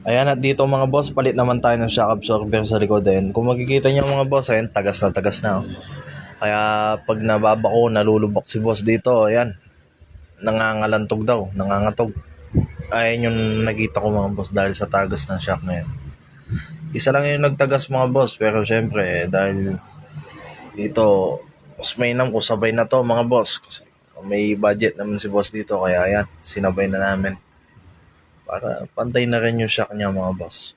Ayan, at dito mga boss, palit naman tayo ng shock absorber sa likod din. Kung makikita niyo mga boss, ayan, tagas na. Oh. Kaya pag nababa ko, nalulubak si boss dito, ayan, nangangalantog daw, nangangatog. Ayan yung nakita ko mga boss dahil sa tagas ng shock na yan. Isa lang yung nagtagas mga boss, pero syempre, dahil dito, mas mainam kung sabay na to mga boss. Kasi may budget naman si boss dito, kaya ayan, sinabay na namin. Para pantay na rin yung shock niya mga boss.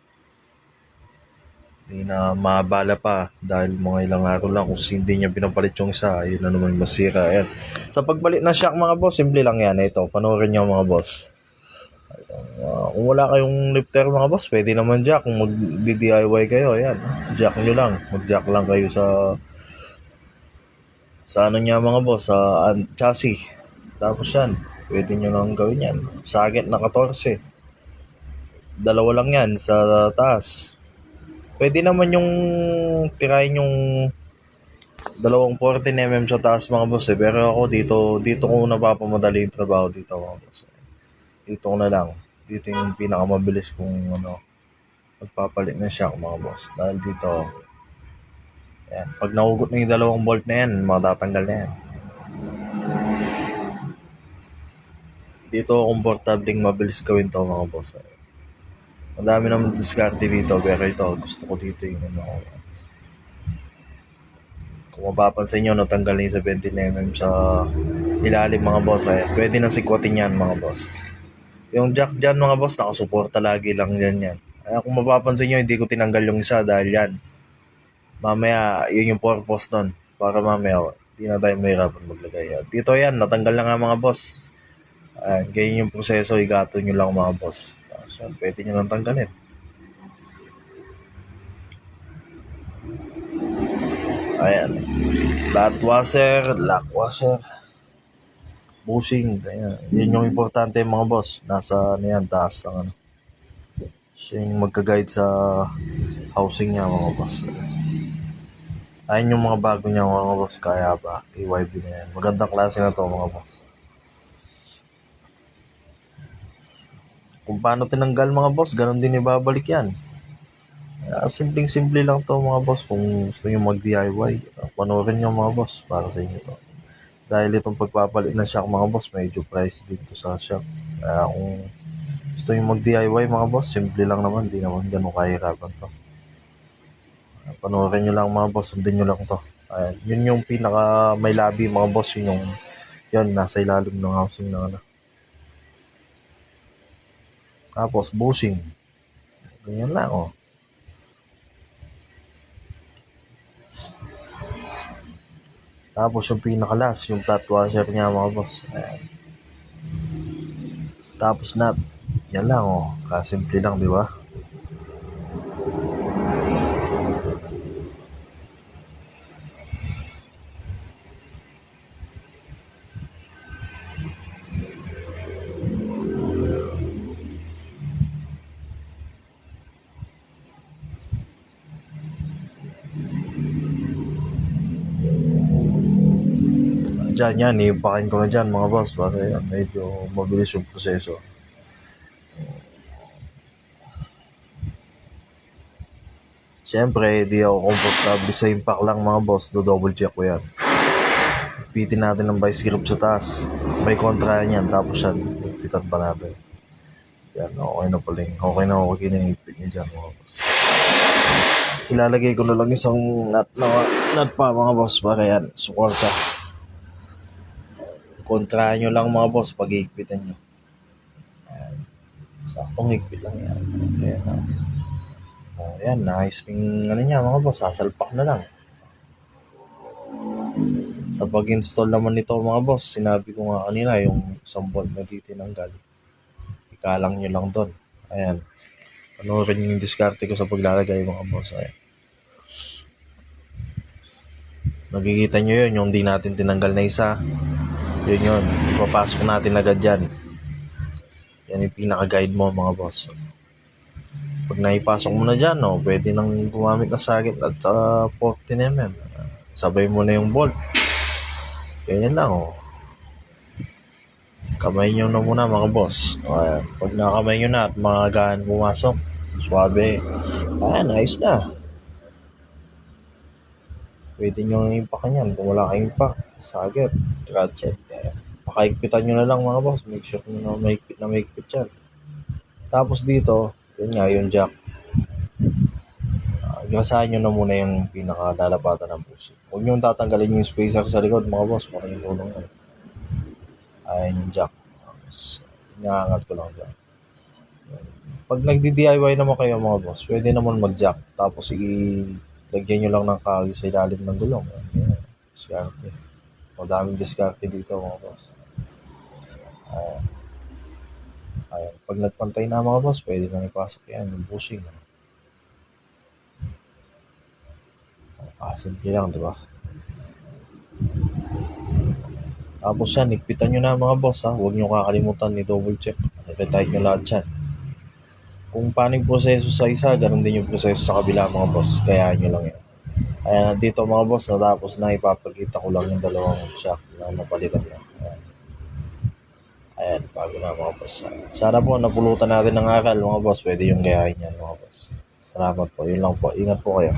Hindi na mabala pa dahil mga ilang araw lang kung hindi niya pinapalit yung isa, yun na naman masira. Ayan. Sa pagpalit ng shock mga boss, simple lang yan. Ito, panoorin niyo mga boss. Kung wala kayong lifter mga boss, pwede naman jack. Kung mag-DIY kayo, ayan. Jack nyo lang. Mag-jack lang kayo sa ano niya mga boss, sa chassis. Tapos yan, pwede nyo lang gawin yan. Socket na 14. Dalawa lang yan sa taas. Pwede naman yung tirahin yung dalawang 14mm sa taas mga boss eh. Pero ako dito ko napapamadali yung trabaho dito mga boss. Dito ko na lang. Dito yung pinakamabilis kung magpapalit na siya mga boss. Dahil dito, yan. Pag nahugot na yung dalawang bolt na yan, matatanggal na yan. Dito komportabling mabilis gawin to mga boss. Madami naman diskarte dito, pero ito, gusto ko dito yung kung mapapansin nyo, natanggal na yung 17mm sa ilalim mga boss. Pwede na sikwatin yan mga boss. Yung jack dyan mga boss, nakasuporta lagi lang yan. Kung mapapansin nyo, hindi ko tinanggal yung isa dahil yan. Mamaya, yun yung purpose nun. Para mamaya, hindi na tayo mahirapan maglagay. Dito yan, natanggal na nga mga boss. Ganyan yung proseso, igato nyo lang mga boss. So, pwede nyo lang tanggalin. Ayan. Flat washer, lock washer, bushing. Ayan. Yun yung importante mga boss. Nasa taas lang siya yung magka-guide sa housing niya mga boss. Ayan yung mga bago niya mga boss. Kaya ba? KYB na yan. Magandang klase na to mga boss. Kung paano tinanggal mga boss, ganun din ibabalik yan. Simpleng-simple lang to mga boss. Kung gusto nyo mag-DIY, panoorin nyo mga boss para sa inyo to. Dahil itong pagpapalit ng shock mga boss, medyo price dito sa shock. Kung gusto nyo mag-DIY mga boss, simple lang naman. Di naman ganun kahirapan to. Panoorin nyo lang mga boss, sundin nyo lang to. Yun yung pinaka may labi mga boss. Yun nasa ilalim ng housing na Tapos bushing. Ganyan lang Tapos yung pinakalas, yung flat washer niya mga boss. Tapos nut. Yan lang kasimple lang, di ba? Yan, iimpakin ko na dyan mga boss para medyo mabilis yung proseso. Siyempre, di ako comfortable sa impact lang mga boss, double check ko yan. Pitin natin ng vice grip sa taas. May kontra yan, tapos yan, pitan pa natin. Yan, okay na pala okay na yung ipit niya dyan mga boss. Ilalagay ko na lang isang nut pa mga boss para yan, suporta. Kontra nyo lang mga boss pag iikpitan nyo. Saktong higpit lang yan. Ayan, nice yung niya mga boss, sasalpak na lang. Sa pag-install naman nito mga boss, sinabi ko nga kanina yung isang bolt na titinanggal. Ikalang nyo lang doon. Ayan. Panoorin yung diskarte ko sa paglalagay mga boss. Ayan. Nakikita nyo yun, yung di natin tinanggal na isa. Yun. Ipapasok natin agad dyan. Yan yung pinaka-guide mo mga boss. Pag naipasok mo na dyan, pwede nang gumamit na socket at 14mm. Sabay mo na yung bolt. Ganyan lang Kamay nyo na muna mga boss. Pag nakamay nyo na at magagaan pumasok, Suwabe. Ayan, ayos na. Pwede nyo impakan yan. Kung wala kayong impact, sagert, ratchet. Ayan. Pakaigpitan nyo na lang mga boss. Make sure nyo na mahigpit yan. Tapos dito, yun nga, yung jack. Gasahin nyo na muna yung pinakalalapatan ng puso. Huwag nyo tatanggalin yung spacer sa likod mga boss. Malaking tulong yan. Ayan yung jack. Inaangat ko lang dyan. Pag nagdi-DIY naman kayo mga boss, pwede naman mag-jack. Tapos lagyan nyo lang ng kawis sa ilalim ng gulong. Ayan. Diskarte. Madaming diskarte dito mga boss. Ayan. Ayan. Pag nagpantay na mga boss, pwede nang ipasok yan. Yung bushing. Simple lang, di ba? Tapos yan, ikpitan nyo na mga boss ha. Huwag nyo kakalimutan i-double check. I-retight nyo lahat yan. Kung paano yung proseso sa isa, ganun din yung proseso sa kabila mga boss. Kaya nyo lang yan. Ayan, dito mga boss, natapos na ipapakita ko lang yung dalawang shock na napalitan na. Ayan, bago na mga boss. Sana po napulutan natin ng aral mga boss. Pwede yung gayahin yan mga boss. Salamat po. Yun lang po. Ingat po kayo.